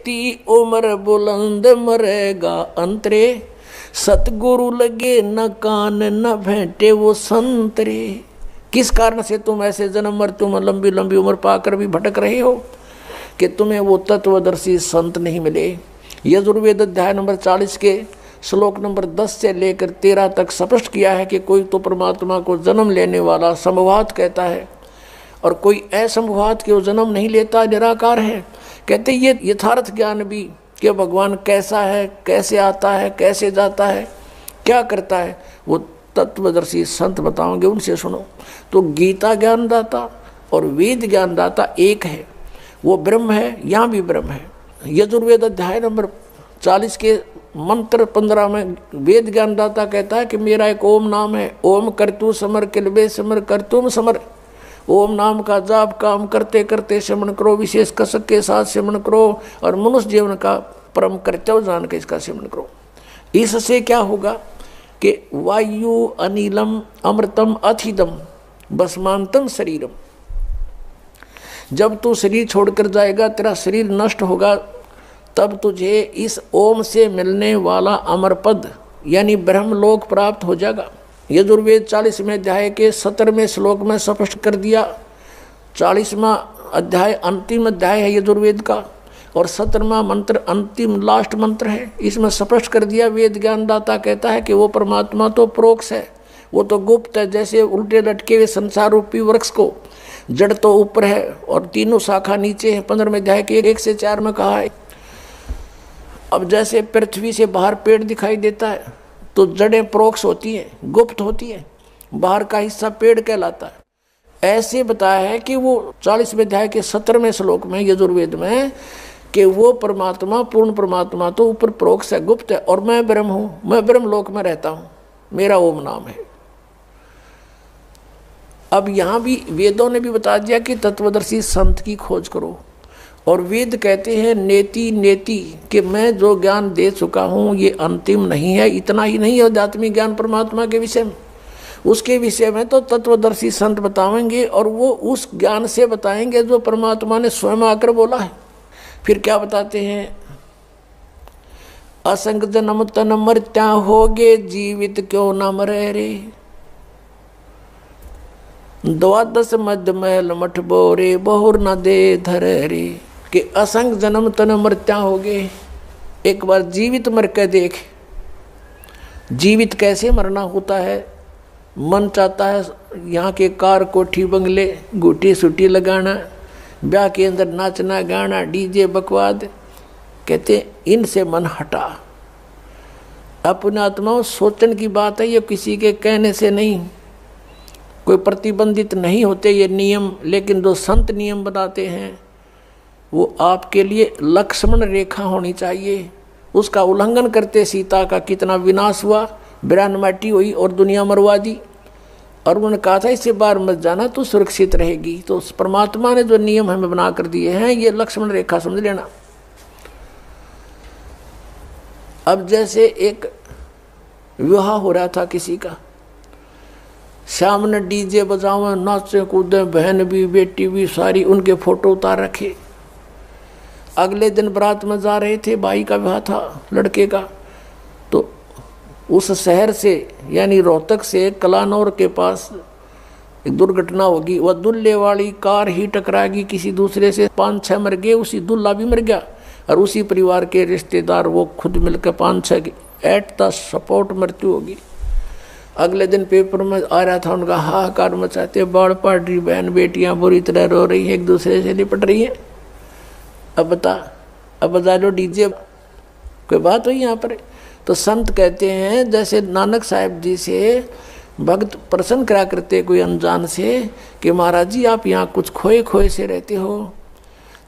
ती उम्र बुलंद मरेगा अंतरे, सतगुरु लगे न कान न भेंटे वो संतरे। किस कारण से तुम ऐसे जन्म मृत्यु में लंबी लंबी उम्र पाकर भी भटक रहे हो कि तुम्हें वो तत्वदर्शी संत नहीं मिले। यजुर्वेद अध्याय नंबर 40 के श्लोक नंबर 10 से लेकर 13 तक स्पष्ट किया है कि कोई तो परमात्मा को जन्म लेने वाला संभवात कहता है और कोई असंभवात के वो जन्म नहीं लेता, निराकार है। कहते ये यथार्थ ज्ञान भी कि भगवान कैसा है, कैसे आता है, कैसे जाता है, क्या करता है, वो तत्वदर्शी संत बताओगे, उनसे सुनो। तो गीता ज्ञानदाता और वेद ज्ञानदाता एक है, वो ब्रह्म है, यहाँ भी ब्रह्म है। यजुर्वेद अध्याय नंबर 40 के मंत्र 15 में वेद ज्ञानदाता कहता है कि मेरा एक ओम नाम है, ओम करतु समर किलबे समर करतुम समर। ओम नाम का जाप काम करते करते श्रवण करो, विशेष कसक के साथ श्रवण करो और मनुष्य जीवन का परम कर्तव्य जान के इसका श्रवण करो। इससे क्या होगा कि वायु अनिलम अमृतम अथिदम भस्मांतम शरीरम। जब तू शरीर छोड़कर जाएगा, तेरा शरीर नष्ट होगा, तब तुझे इस ओम से मिलने वाला अमर पद यानी ब्रह्मलोक प्राप्त हो जाएगा। यजुर्वेद 40वें अध्याय के 17वें श्लोक में स्पष्ट कर दिया। 40वां अध्याय अंतिम अध्याय है यजुर्वेद का और 17वां मंत्र अंतिम लास्ट मंत्र है। इसमें स्पष्ट कर दिया, वेद ज्ञानदाता कहता है कि वो परमात्मा तो प्रोक्ष है, वो तो गुप्त है। जैसे उल्टे लटके हुए संसार रूपी वृक्ष को जड़ तो ऊपर है और तीनों शाखा नीचे है। 15वें अध्याय के 1 से 4 में कहा है। अब जैसे पृथ्वी से बाहर पेड़ दिखाई देता है तो जड़ें प्रोक्ष होती हैं, गुप्त होती है, बाहर का हिस्सा पेड़ कहलाता है। ऐसे बताया है कि वो 40वें अध्याय के 17वें श्लोक में यजुर्वेद में कि वो परमात्मा पूर्ण परमात्मा तो ऊपर प्रोक्ष है, गुप्त है, और मैं ब्रह्म हूँ, मैं ब्रह्म लोक में रहता हूँ, मेरा ओम नाम है। अब यहाँ भी वेदों ने भी बता दिया कि तत्वदर्शी संत की खोज करो। और वेद कहते हैं नेति नेति कि मैं जो ज्ञान दे चुका हूँ ये अंतिम नहीं है। इतना ही नहीं है आध्यात्मिक ज्ञान परमात्मा के विषय में, उसके विषय में तो तत्वदर्शी संत बताएंगे और वो उस ज्ञान से बताएंगे जो परमात्मा ने स्वयं आकर बोला है। फिर क्या बताते हैं, असंग जन्म तन मर्त्या होगे जीवित क्यों न मरे रे, द्वादश मध्य महल मठ बोरे बहुर न दे धरे रे। कि असंग जन्म तन मृत्या हो गए, एक बार जीवित मर के देख। जीवित कैसे मरना होता है, मन चाहता है यहाँ के कार कोठी बंगले गुटी सुटी लगाना, ब्याह के अंदर नाचना गाना डीजे बकवाद। कहते इनसे मन हटा। अपने आत्मा सोचने की बात है, ये किसी के कहने से नहीं, कोई प्रतिबंधित नहीं होते ये नियम। लेकिन जो संत नियम बनाते हैं वो आपके लिए लक्ष्मण रेखा होनी चाहिए। उसका उल्लंघन करते सीता का कितना विनाश हुआ, बिरान माटी हुई और दुनिया मरवा दी। और उन्होंने कहा था इससे बाहर मत जाना तो सुरक्षित रहेगी। तो परमात्मा ने जो नियम हमें बना कर दिए हैं ये लक्ष्मण रेखा समझ लेना। अब जैसे एक विवाह हो रहा था किसी का, शाम ने डीजे बजाओ नाचे कूदे, बहन भी बेटी भी सारी, उनके फोटो उतार रखे। अगले दिन बारात में जा रहे थे, भाई का विवाह था लड़के का, तो उस शहर से यानी रोहतक से कलानौर के पास एक दुर्घटना होगी। वह दुल्हे वाली कार ही टकराएगी किसी दूसरे से, 5-6 मर गए, उसी दुल्हा भी मर गया और उसी परिवार के रिश्तेदार वो खुद मिलकर 5-6 एट द स्पॉट मृत्यु होगी। अगले दिन पेपर में आ रहा था उनका हाहाकार मचाते, बाढ़ पड़ रही, बहन बेटियां बुरी तरह रो रही हैं, एक दूसरे से लिपट रही हैं। अब बता लो डीजे, कोई बात हुई यहाँ पर। तो संत कहते हैं जैसे नानक साहिब जी से भक्त प्रसन्न करा करते कोई अनजान से कि महाराज जी आप यहाँ कुछ खोए खोए से रहते हो।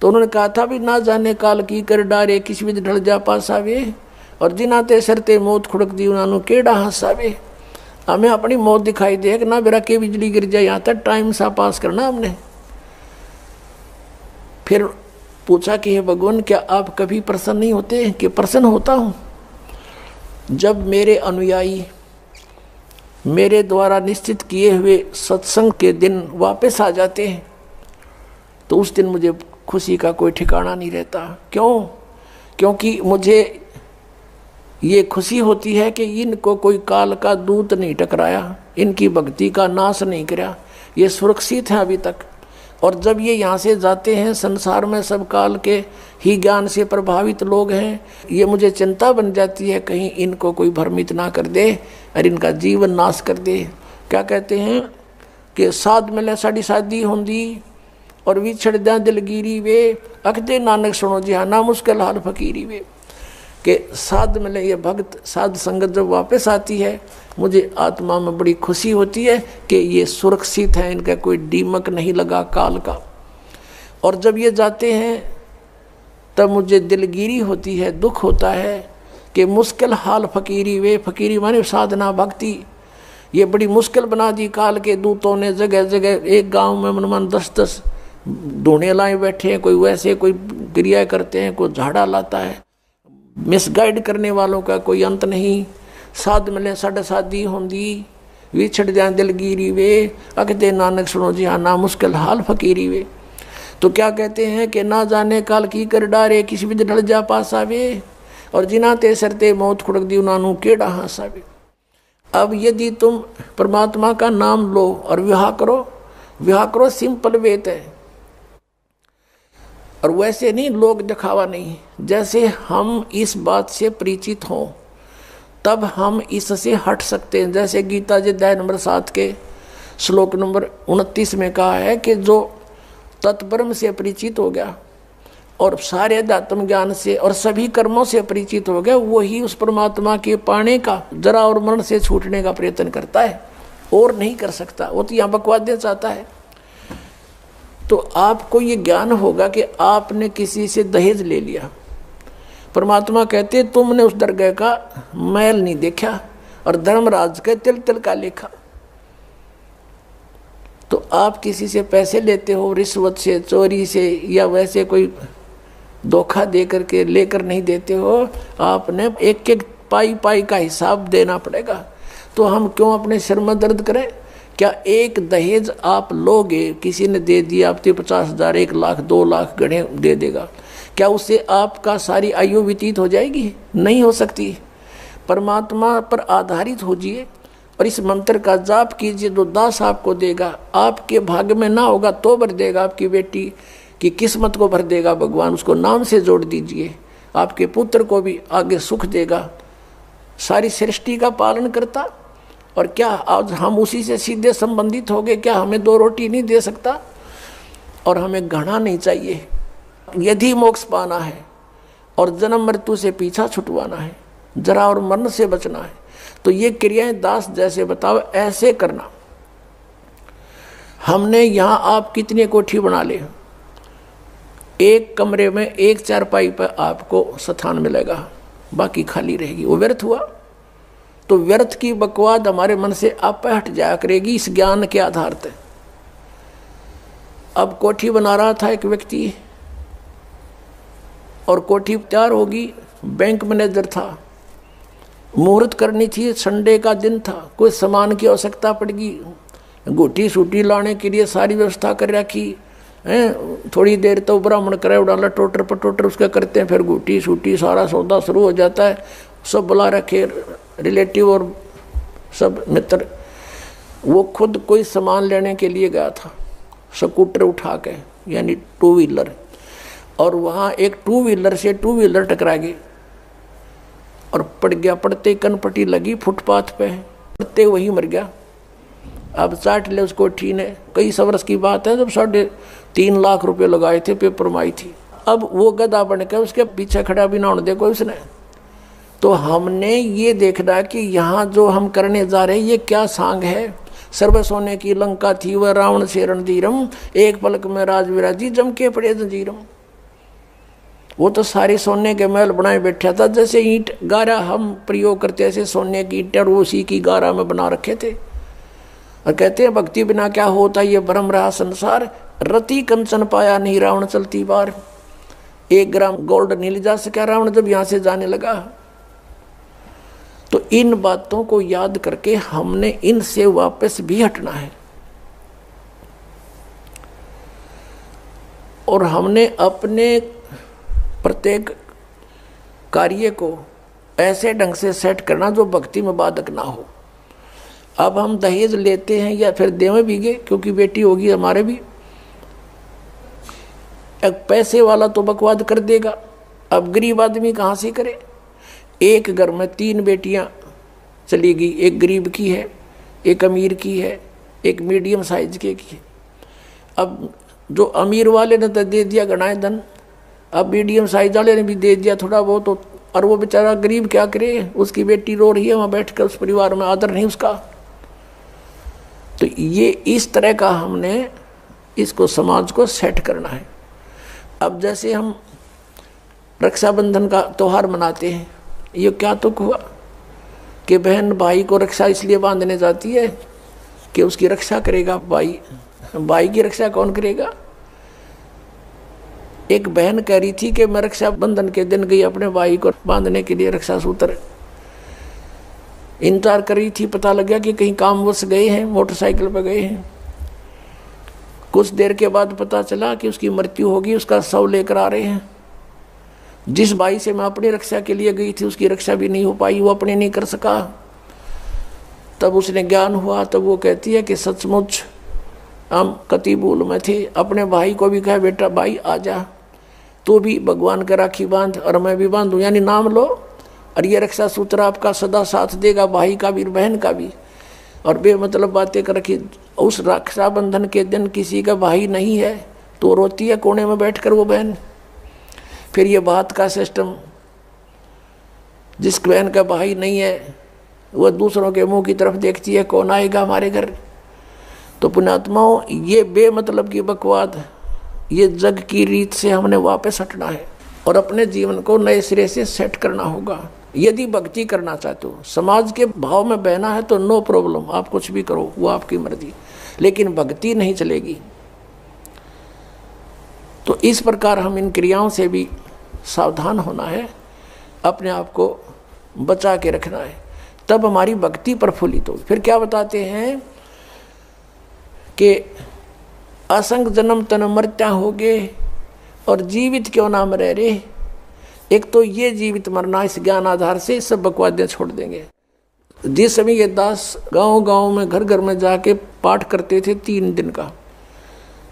तो उन्होंने कहा था भी ना जाने काल की कर डारे, किसी भी ढल जा पास आवे, और जिनाते सरते मौत खुड़क दी उन्होंने केड़ा हंसावे। हमें अपनी मौत दिखाई दे ना बेरा के बिजली गिर जाए, यहाँ तक टाइम सा पास करना हमने। फिर पूछा कि हे भगवान क्या आप कभी प्रसन्न नहीं होते? कि प्रसन्न होता हूँ जब मेरे अनुयायी मेरे द्वारा निश्चित किए हुए सत्संग के दिन वापस आ जाते हैं तो उस दिन मुझे खुशी का कोई ठिकाना नहीं रहता। क्यों? क्योंकि मुझे ये खुशी होती है कि इनको कोई काल का दूत नहीं टकराया, इनकी भक्ति का नाश नहीं किया, ये सुरक्षित हैं अभी तक। और जब ये यहाँ से जाते हैं, संसार में सब काल के ही ज्ञान से प्रभावित लोग हैं, ये मुझे चिंता बन जाती है कहीं इनको कोई भ्रमित ना कर दे और इनका जीवन नाश कर दे। क्या कहते हैं कि साध मिले साड़ी शादी होंदी और विछड़ दें दिलगिरी वे, अखदे नानक सुनो जी हाँ ना मुश्किल हाल फकीरी वे। कि साध मिले, ये भक्त साध संगत जब वापस आती है, मुझे आत्मा में बड़ी खुशी होती है कि ये सुरक्षित है, इनका कोई दीमक नहीं लगा काल का। और जब ये जाते हैं तब मुझे दिलगिरी होती है, दुख होता है कि मुश्किल हाल फकीरी वे, फकीरी माने साधना भक्ति, ये बड़ी मुश्किल बना दी काल के दूतों ने। जगह जगह एक गांव में मन 10-10 ढूंढे लाए बैठे हैं, कोई वैसे कोई क्रिया करते हैं, कोई झाड़ा लाता है, मिसगाइड करने वालों का कोई अंत नहीं। साध मिले साढ़े शादी होंदी विछड़ जाए दिलगिरी वे, अखदे नानक सुनो जी हाँ ना मुश्किल हाल फकीरी वे। तो क्या कहते हैं कि ना जाने काल की कर डारे, किसी भी ढल जा पास आवे, और जिना ते सरते मौत खुड़क दी उन्होंने केड़ा हास आवे। अब यदि तुम परमात्मा का नाम लो और विवाह करो सिंपल वेत है, और वैसे नहीं लोग दिखावा नहीं। जैसे हम इस बात से परिचित हों तब हम इससे हट सकते हैं। जैसे गीता जी अध्याय नंबर 7 के श्लोक नंबर 29 में कहा है कि जो तत्ब्रह्म से परिचित हो गया और सारे अध्यात्म ज्ञान से और सभी कर्मों से परिचित हो गया, वही उस परमात्मा के पाने का, जरा और मरण से छूटने का प्रयत्न करता है, और नहीं कर सकता। वो तो यहाँ बकवाद देना चाहता है। तो आपको ये ज्ञान होगा कि आपने किसी से दहेज ले लिया, परमात्मा कहते तुमने उस दरगाह का मैल नहीं देखा और धर्मराज के तिल तिल का लेखा। तो आप किसी से पैसे लेते हो रिश्वत से, चोरी से, या वैसे कोई धोखा दे करके लेकर नहीं देते हो, आपने एक एक पाई पाई का हिसाब देना पड़ेगा। तो हम क्यों अपने सिर में दर्द करें? क्या एक दहेज आप लोगे, किसी ने दे दिया आपके 50,000, 1 लाख, 2 लाख गणे दे देगा, क्या उससे आपका सारी आयु व्यतीत हो जाएगी? नहीं हो सकती। परमात्मा पर आधारित होजिए और इस मंत्र का जाप कीजिए, जो दास आपको देगा। आपके भाग्य में ना होगा तो भर देगा, आपकी बेटी की किस्मत को भर देगा भगवान, उसको नाम से जोड़ दीजिए। आपके पुत्र को भी आगे सुख देगा, सारी सृष्टि का पालन करता। और क्या आज हम उसी से सीधे संबंधित हो गए? क्या हमें 2 रोटी नहीं दे सकता? और हमें घृणा नहीं चाहिए। यदि मोक्ष पाना है और जन्म मृत्यु से पीछा छुटवाना है, जरा और मरण से बचना है, तो ये क्रियाएं दास जैसे बताओ ऐसे करना। हमने यहाँ आप कितनी कोठी बना ले, एक कमरे में एक चारपाई पर आपको स्थान मिलेगा, बाकी खाली रहेगी, वो व्यर्थ हुआ। तो व्यर्थ की बकवाद हमारे मन से आप हट जाया करेगी इस ज्ञान के आधार पर। अब कोठी बना रहा था एक व्यक्ति, और कोठी तैयार होगी, बैंक मैनेजर था, मुहूर्त करनी थी, संडे का दिन था, कोई सामान की आवश्यकता पड़गी, गोटी सूटी लाने के लिए सारी व्यवस्था कर रखी है। थोड़ी देर तो ब्राह्मण करे उड़ाला टोटर पर टोटर उसका करते हैं, फिर गोटी सूटी सारा सौदा शुरू हो जाता है। सब बुला रखे रिलेटिव और सब मित्र। वो खुद कोई सामान लेने के लिए गया था, स्कूटर उठा के, यानी 2 व्हीलर, और वहाँ एक 2 व्हीलर से 2 व्हीलर टकरा गई और पड़ गया। पड़ते कनपट्टी लगी फुटपाथ पे, पड़ते वही मर गया। अब चाट ले उसको ठीक है। कई वर्ष की बात है जब 3.5 लाख रुपए लगाए थे, पेपर माई थी। अब वो गधा बन के उसके पीछे खड़ा भी ना होने दे कोई उसने। तो हमने ये देखना कि यहाँ जो हम करने जा रहे हैं ये क्या सांग है। सर्व सोने की लंका थी वह रावण से रणधीरम, एक पलक में राज विराजी जम के पड़े जंजीरम। वो तो सारी सोने के महल बनाए बैठा था, जैसे ईंट गारा हम प्रयोग करते ऐसे सोने की ईंटें उसी की गारा में बना रखे थे। और कहते हैं भक्ति बिना क्या होता ये भ्रम रहा संसार, रति कंचन पाया नहीं रावण चलती बार। 1 ग्राम गोल्ड नहीं ले जा सका रावण जब यहाँ से जाने लगा। तो इन बातों को याद करके हमने इनसे वापस भी हटना है, और हमने अपने प्रत्येक कार्य को ऐसे ढंग से सेट करना जो भक्ति में बाधक ना हो। अब हम दहेज लेते हैं या फिर देवे भी गए, क्योंकि बेटी होगी हमारे भी, एक पैसे वाला तो बकवाद कर देगा, अब गरीब आदमी कहाँ से करे। एक घर में 3 बेटियां चली गई, एक गरीब की है, एक अमीर की है, एक मीडियम साइज की है। अब जो अमीर वाले ने तो दे दिया गणाए धन, अब मीडियम साइज वाले ने भी दे दिया थोड़ा बहुत, और वो बेचारा गरीब क्या करे, उसकी बेटी रो रही है वहाँ बैठ कर, उस परिवार में आदर नहीं उसका। तो ये इस तरह का हमने इसको समाज को सेट करना है। अब जैसे हम रक्षाबंधन का त्यौहार मनाते हैं, ये क्या तुक हुआ कि बहन भाई को रक्षा इसलिए बांधने जाती है कि उसकी रक्षा करेगा भाई, भाई की रक्षा कौन करेगा। एक बहन कह रही थी कि मैं रक्षाबंधन के दिन गई अपने भाई को बांधने के लिए, रक्षा सूत्र इंतजार कर रही थी, पता लग गया कि कहीं कामवश गए हैं, मोटरसाइकिल पर गए हैं। कुछ देर के बाद पता चला कि उसकी मृत्यु होगी, उसका शव लेकर आ रहे हैं। जिस भाई से मैं अपनी रक्षा के लिए गई थी उसकी रक्षा भी नहीं हो पाई, वो अपने नहीं कर सका। तब उसने ज्ञान हुआ, तब वो कहती है कि सचमुच हम कति भूल में थे। अपने भाई को भी कहा बेटा भाई आ जा, तू भी भगवान का राखी बांध और मैं भी बांधूं, यानी नाम लो और ये रक्षा सूत्र आपका सदा साथ देगा, भाई का भी बहन का भी। और बेमतलब बातें कर रखी। उस रक्षाबंधन के दिन किसी का भाई नहीं है तो रोती है कोने में बैठकर वो बहन। फिर ये बात का सिस्टम, जिस बहन का भाई नहीं है वह दूसरों के मुंह की तरफ देखती है, कौन आएगा हमारे घर। तो पुण्यात्माओं, ये बेमतलब की बकवाद, ये जग की रीत से हमने वापस हटना है और अपने जीवन को नए सिरे से सेट करना होगा। यदि भक्ति करना चाहते हो, समाज के भाव में बहना है तो नो प्रॉब्लम, आप कुछ भी करो, वो आपकी मर्जी, लेकिन भक्ति नहीं चलेगी। तो इस प्रकार हम इन क्रियाओं से भी सावधान होना है, अपने आप को बचा के रखना है, तब हमारी भक्ति प्रफुल्लित हो। फिर क्या बताते हैं कि असंग जन्म तन मरत्या होगे और जीवित क्यों ना मरे रे। एक तो ये जीवित मरना, इस ज्ञान आधार से सब बकवादियाँ छोड़ देंगे। जिस समय ये दास गांव-गांव में घर घर में जाके पाठ करते थे 3 दिन का,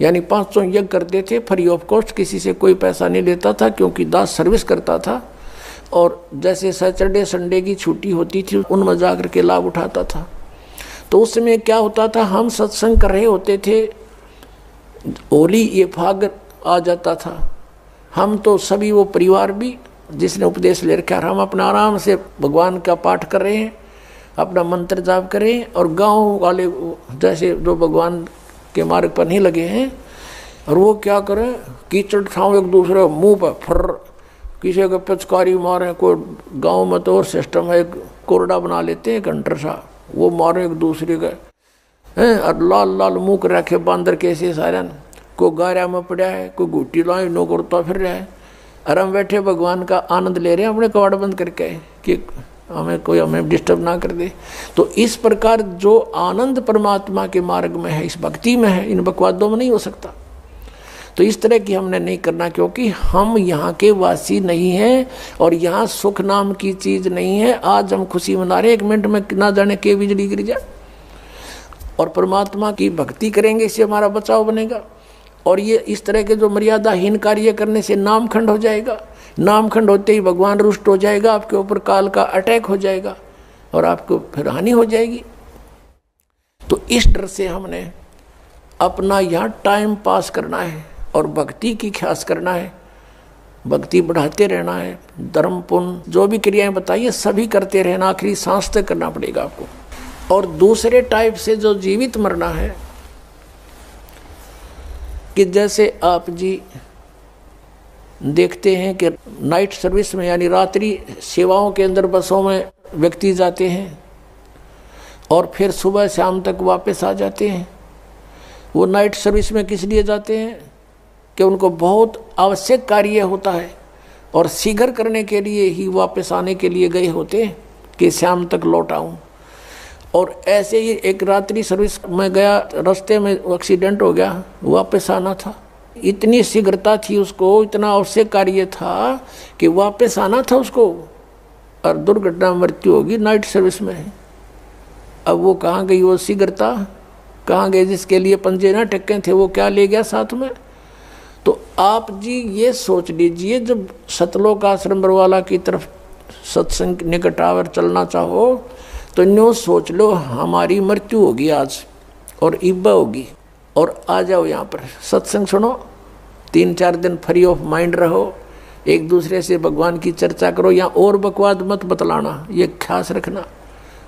यानी 500 यज्ञ करते थे फ्री ऑफ कॉस्ट, किसी से कोई पैसा नहीं लेता था, क्योंकि दास सर्विस करता था। और जैसे सैटरडे संडे की छुट्टी होती थी उनमें जाकर के लाभ उठाता था। तो उस समय क्या होता था, हम सत्संग कर रहे होते थे, होली ये फाग आ जाता था, हम तो सभी वो परिवार भी जिसने उपदेश ले रखा, हम अपना आराम से भगवान का पाठ कर रहे हैं, अपना मंत्र जाप करें, और गांव वाले जैसे जो भगवान के मार्ग पर नहीं लगे हैं, और वो क्या करें, कीचड़ ठाव एक दूसरे मुंह पर फर, किसी को पिचकारी मारे। कोई गांव में तो और सिस्टम है, एक कोरडा बना लेते हैं घंटर सा, वो मारे एक दूसरे का हैं, और लाल लाल मुँह कर रखे बांदर कैसे सारे, कोई गारा में पड़ा है, कोई घुट्टी लाई नो करता फिर रहा है, और हम बैठे भगवान का आनंद ले रहे हैं अपने कवाड़ बंद करके कि हमें डिस्टर्ब ना कर दे। तो इस प्रकार जो आनंद परमात्मा के मार्ग में है, इस भक्ति में है, इन बकवादों में नहीं हो सकता। तो इस तरह की हमने नहीं करना, क्योंकि हम यहाँ के वासी नहीं हैं और यहाँ सुख नाम की चीज़ नहीं है। आज हम खुशी मना रहे, 1 मिनट में ना जाने के बिजली गिर जाए, और परमात्मा की भक्ति करेंगे, इससे हमारा बचाव बनेगा। और ये इस तरह के जो मर्यादाहीन कार्य करने से नामखंड हो जाएगा, नामखंड होते ही भगवान रुष्ट हो जाएगा, आपके ऊपर काल का अटैक हो जाएगा और आपको फिर हानि हो जाएगी। तो इस डर से हमने अपना यहाँ टाइम पास करना है और भक्ति की ख्यास करना है, भक्ति बढ़ाते रहना है, धर्म पुण्य जो भी क्रियाएं बताइए सभी करते रहना, आखिरी सांस तक करना पड़ेगा आपको। और दूसरे टाइप से जो जीवित मरना है, कि जैसे आप जी देखते हैं कि नाइट सर्विस में यानी रात्रि सेवाओं के अंदर बसों में व्यक्ति जाते हैं और फिर सुबह शाम तक वापस आ जाते हैं। वो नाइट सर्विस में किस लिए जाते हैं कि उनको बहुत आवश्यक कार्य होता है और शीघ्र करने के लिए ही वापस आने के लिए गए होते हैं कि शाम तक लौट आऊँ। और ऐसे ही एक रात्रि सर्विस में गया, रास्ते में एक्सीडेंट हो गया, वापस आना था, इतनी शीघ्रता थी उसको, इतना आवश्यक कार्य था कि वापस आना था उसको, और दुर्घटना मृत्यु होगी नाइट सर्विस में। अब वो कहाँ गई वो शीघ्रता, कहाँ गए जिसके लिए पंजे ना टक्के थे, वो क्या ले गया साथ में। तो आप जी ये सोच लीजिए, जब सतलोक आश्रम बरवाला की तरफ सत्संग निकट आवर चलना चाहो तो न्यू सोच लो हमारी मृत्यु होगी आज और इब्बा होगी, और आ जाओ यहाँ पर सत्संग सुनो, 3-4 दिन फ्री ऑफ माइंड रहो, एक दूसरे से भगवान की चर्चा करो, या और बकवाद मत बतलाना, ये खास रखना,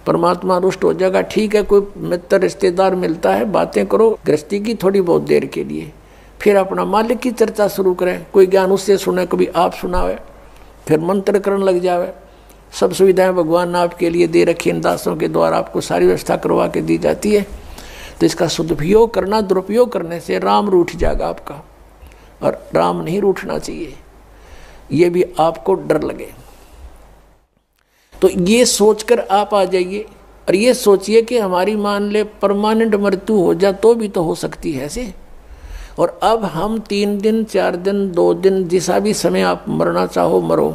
परमात्मा रुष्ट हो जाएगा। ठीक है, कोई मित्र रिश्तेदार मिलता है, बातें करो गृहस्थी की थोड़ी बहुत देर के लिए, फिर अपना मालिक की चर्चा शुरू करें, कोई ज्ञान उससे सुने, कभी आप सुनावे, फिर मंत्र करने लग जावे। सब सुविधाएं भगवान ने आपके लिए दे रखी, इन दासों के द्वारा आपको सारी व्यवस्था करवा के दी जाती है। तो इसका सदुपयोग करना, दुरुपयोग करने से राम रूठ जाएगा आपका, और राम नहीं रूठना चाहिए, ये भी आपको डर लगे। तो ये सोचकर आप आ जाइए, और ये सोचिए कि हमारी मान ले परमानेंट मृत्यु हो जाए तो भी तो हो सकती है ऐसे। और अब हम 3 दिन 4 दिन 2 दिन जिसा भी समय आप मरना चाहो मरो,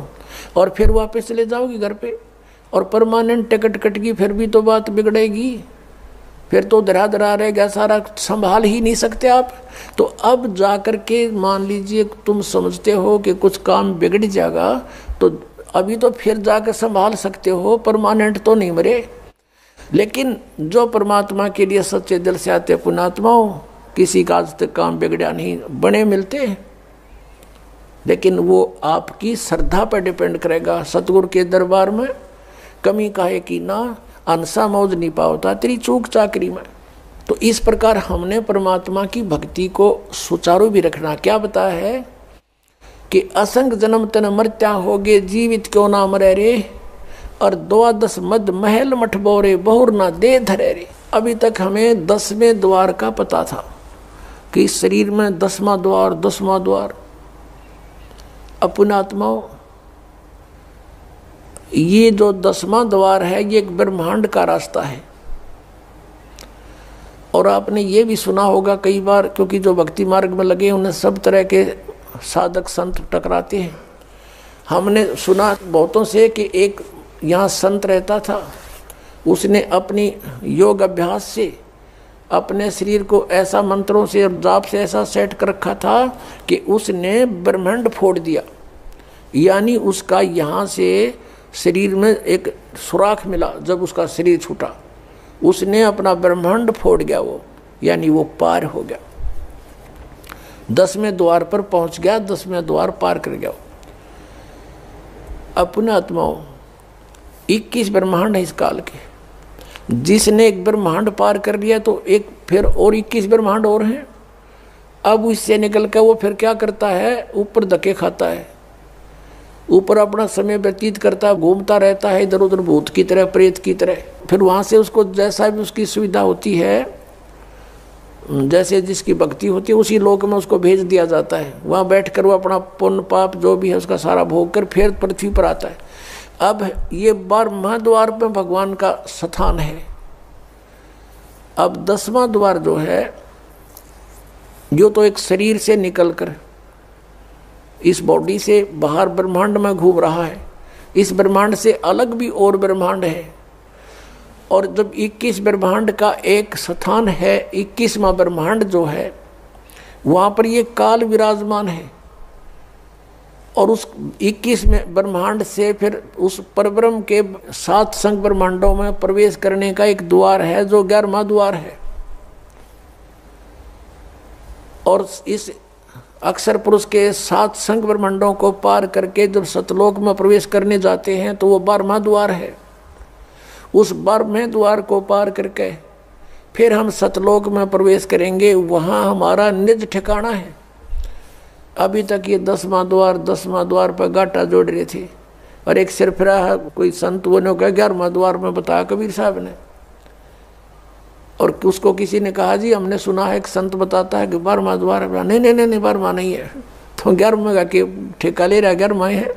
और फिर वापस चले जाओगे घर पे, और परमानेंट टिकट कट गई फिर भी तो बात बिगड़ेगी, फिर तो दरा दरा रहेगा, सारा संभाल ही नहीं सकते आप। तो अब जा कर के मान लीजिए तुम समझते हो कि कुछ काम बिगड़ जाएगा, तो अभी तो फिर जाकर संभाल सकते हो, परमानेंट तो नहीं मरे। लेकिन जो परमात्मा के लिए सच्चे दिल से आते पुण्यात्माओं, किसी का आज तक काम बिगड़ा नहीं, बने मिलते, लेकिन वो आपकी श्रद्धा पर डिपेंड करेगा। सतगुरु के दरबार में कमी काहे की ना, अनसा मौज नहीं पावता तेरी चूक चाकरी में। तो इस प्रकार हमने परमात्मा की भक्ति को सुचारू भी रखना। क्या बताया है कि असंग जन्म तन मृत्या होगे, जीवित क्यों ना मरे रे, और 12 मद महल मठ बोरे, बहुर ना दे धरे रे। अभी तक हमें 10वें द्वार का पता था कि शरीर में 10वां द्वार 10वां द्वार। पुण्यात्माओं, ये जो 10वां द्वार है ये एक ब्रह्मांड का रास्ता है। और आपने ये भी सुना होगा कई बार, क्योंकि जो भक्ति मार्ग में लगे उन्हें सब तरह के साधक संत टकराते हैं। हमने सुना बहुतों से कि एक यहाँ संत रहता था, उसने अपनी योग अभ्यास से अपने शरीर को ऐसा मंत्रों से और जाप से ऐसा सेट कर रखा था कि उसने ब्रह्मांड फोड़ दिया। यानी उसका यहाँ से शरीर में एक सुराख मिला, जब उसका शरीर छूटा उसने अपना ब्रह्मांड फोड़ गया वो, यानी वो पार हो गया, 10वें द्वार पर पहुंच गया, 10वें द्वार पार कर गया। अपने आत्माओं 21 ब्रह्मांड है इस काल के, जिसने एक ब्रह्मांड पार कर लिया तो एक फिर और 21 ब्रह्मांड और हैं। अब उससे निकल कर वो फिर क्या करता है, ऊपर धक्के खाता है, ऊपर अपना समय व्यतीत करता, घूमता रहता है इधर उधर भूत की तरह प्रेत की तरह। फिर वहाँ से उसको जैसा भी उसकी सुविधा होती है, जैसे जिसकी भक्ति होती है, उसी लोक में उसको भेज दिया जाता है। वहाँ बैठ कर वो अपना पुण्य पाप जो भी है उसका सारा भोग कर फिर पृथ्वी पर आता है। अब ये 12वां द्वार पे भगवान का स्थान है। अब 10वां द्वार जो है, जो तो एक शरीर से निकलकर इस बॉडी से बाहर ब्रह्मांड में घूम रहा है। इस ब्रह्मांड से अलग भी और ब्रह्मांड है, और जब 21 ब्रह्मांड का एक स्थान है, 21वां ब्रह्मांड जो है वहाँ पर ये काल विराजमान है। और उस 21वें ब्रह्मांड से फिर उस परब्रह्म के 7 संग ब्रह्मांडों में प्रवेश करने का एक द्वार है जो 11वां द्वार है। और इस अक्षर पुरुष के 7 संग ब्रह्मांडों को पार करके जब सतलोक में प्रवेश करने जाते हैं तो वो 12वां द्वार है। उस 12वें द्वार को पार करके फिर हम सतलोक में प्रवेश करेंगे, वहाँ हमारा निज ठिकाना है। अभी तक ये 10वां द्वार पर गाटा जोड़ रहे थे, और एक सिरफिरा है कोई संत वो ने कहा 11वां द्वार में बताया कबीर साहब ने। और उसको किसी ने कहा जी हमने सुना है एक संत बताता है कि 12वां द्वार है। नहीं 12वां नहीं है, तो 11वें का के ठेका ले रहा, 11वां है।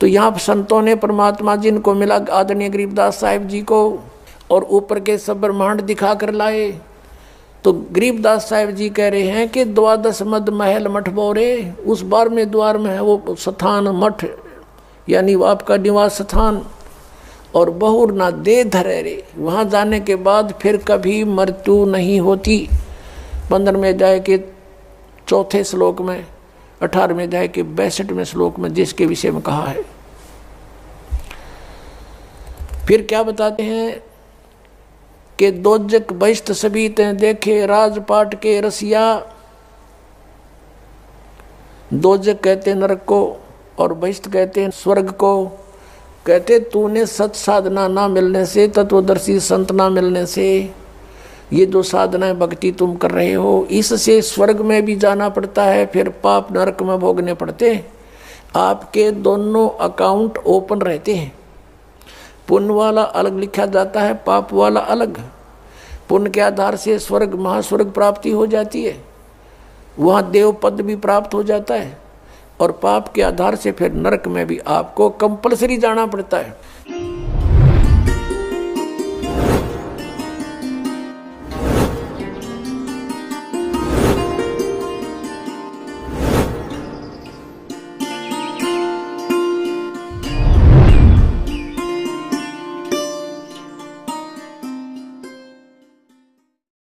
तो यहाँ संतों ने परमात्मा जिनको मिला आदरणीय गरीबदास साहिब जी को, और ऊपर के सब ब्रह्मांड दिखा कर लाए तो गरीबदास साहिब जी कह रहे हैं कि 12 मद महल मठ बोरे, उस 12वें द्वार में है वो स्थान मठ, यानी वो आपका निवास स्थान। और बहुर ना दे धरे रे, वहाँ जाने के बाद फिर कभी मृत्यु नहीं होती। 15वें अध्याय के 4 श्लोक में, 18वें अध्याय के 62वें श्लोक में जिसके विषय में कहा है। फिर क्या बताते हैं कि दोजक बहिष्ट सभी ते देखे राजपाट के रसिया। दोजक कहते नरक को और बहिष्ट कहते हैं स्वर्ग को। कहते तूने सत साधना ना मिलने से, तत्वदर्शी संत ना मिलने से, ये जो साधनाएं भक्ति तुम कर रहे हो, इससे स्वर्ग में भी जाना पड़ता है, फिर पाप नरक में भोगने पड़ते हैं। आपके दोनों अकाउंट ओपन रहते हैं। पुण्य वाला अलग लिखा जाता है, पाप वाला अलग। पुण्य के आधार से स्वर्ग महास्वर्ग प्राप्ति हो जाती है, वहाँ देव पद भी प्राप्त हो जाता है। और पाप के आधार से फिर नरक में भी आपको कंपलसरी जाना पड़ता है।